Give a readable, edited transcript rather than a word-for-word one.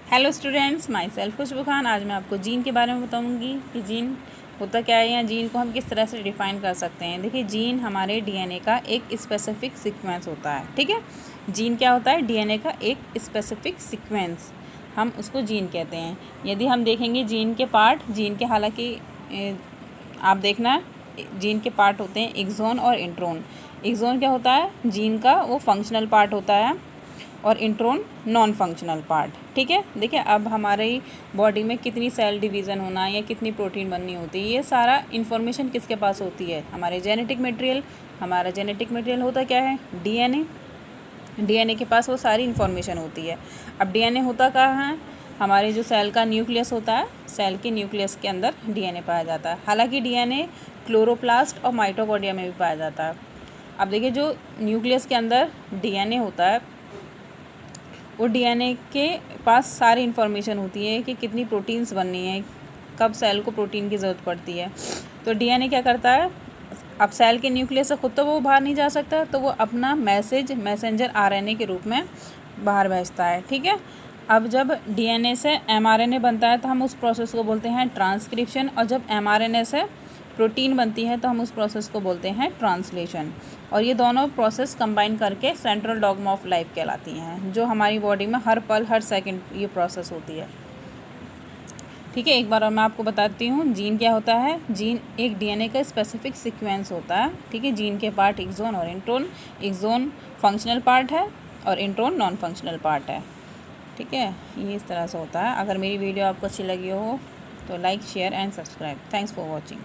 Hello students, my self खुशबू खान। आज मैं आपको जीन के बारे में बताऊंगी कि जीन होता क्या है या जीन को हम किस तरह से डिफ़ाइन कर सकते हैं। देखिए, जीन हमारे डीएनए का एक स्पेसिफिक सीक्वेंस होता है। ठीक है, जीन क्या होता है? डीएनए का एक स्पेसिफिक सीक्वेंस, हम उसको जीन कहते हैं। यदि हम देखेंगे जीन के पार्ट, जीन के हालांकि आप देखना, जीन के पार्ट होते हैं एक्सोन और इंट्रोन। एक्सोन क्या होता है? जीन का वो फंक्शनल पार्ट होता है और इंट्रोन नॉन फंक्शनल पार्ट। ठीक है, देखिए अब हमारी बॉडी में कितनी सेल डिवीज़न होना या कितनी प्रोटीन बननी होती है, ये सारा इन्फॉर्मेशन किसके पास होती है? हमारे जेनेटिक मटेरियल। हमारा जेनेटिक मटेरियल होता क्या है? डीएनए। डीएनए के पास वो सारी इन्फॉर्मेशन होती है। अब डीएनए होता कहाँ है? हमारे जो सेल का न्यूक्लियस होता है, सेल के न्यूक्लियस के अंदर डीएनए पाया जाता है। हालांकि डीएनए क्लोरोप्लास्ट और माइटोकॉन्ड्रिया में भी पाया जाता है। अब देखिए, जो न्यूक्लियस के अंदर डीएनए होता है, वो डीएनए के पास सारी इन्फॉर्मेशन होती है कि कितनी प्रोटीन्स बननी है, कब सेल को प्रोटीन की ज़रूरत पड़ती है। तो डीएनए क्या करता है? अब सेल के न्यूक्लियस से खुद तो वो बाहर नहीं जा सकता, तो वो अपना मैसेंजर आरएनए के रूप में बाहर भेजता है। ठीक है, अब जब डीएनए से एमआरएनए बनता है तो हम उस प्रोसेस को बोलते हैं ट्रांसक्रिप्शन, और जब एमआरएनए से प्रोटीन बनती है तो हम उस प्रोसेस को बोलते हैं ट्रांसलेशन। और ये दोनों प्रोसेस कंबाइन करके सेंट्रल डॉग्मा ऑफ लाइफ कहलाती हैं, जो हमारी बॉडी में हर पल हर सेकंड ये प्रोसेस होती है। ठीक है, एक बार और मैं आपको बताती हूँ जीन क्या होता है। जीन एक डीएनए का स्पेसिफिक सीक्वेंस होता है। ठीक है, जीन के पार्ट एक्सोन और इंट्रोन। एक्सोन फंक्शनल पार्ट है और इंट्रोन नॉन फंक्शनल पार्ट है। ठीक है, ये इस तरह से होता है। अगर मेरी वीडियो आपको अच्छी लगी हो तो like, share and subscribe. Thanks for watching.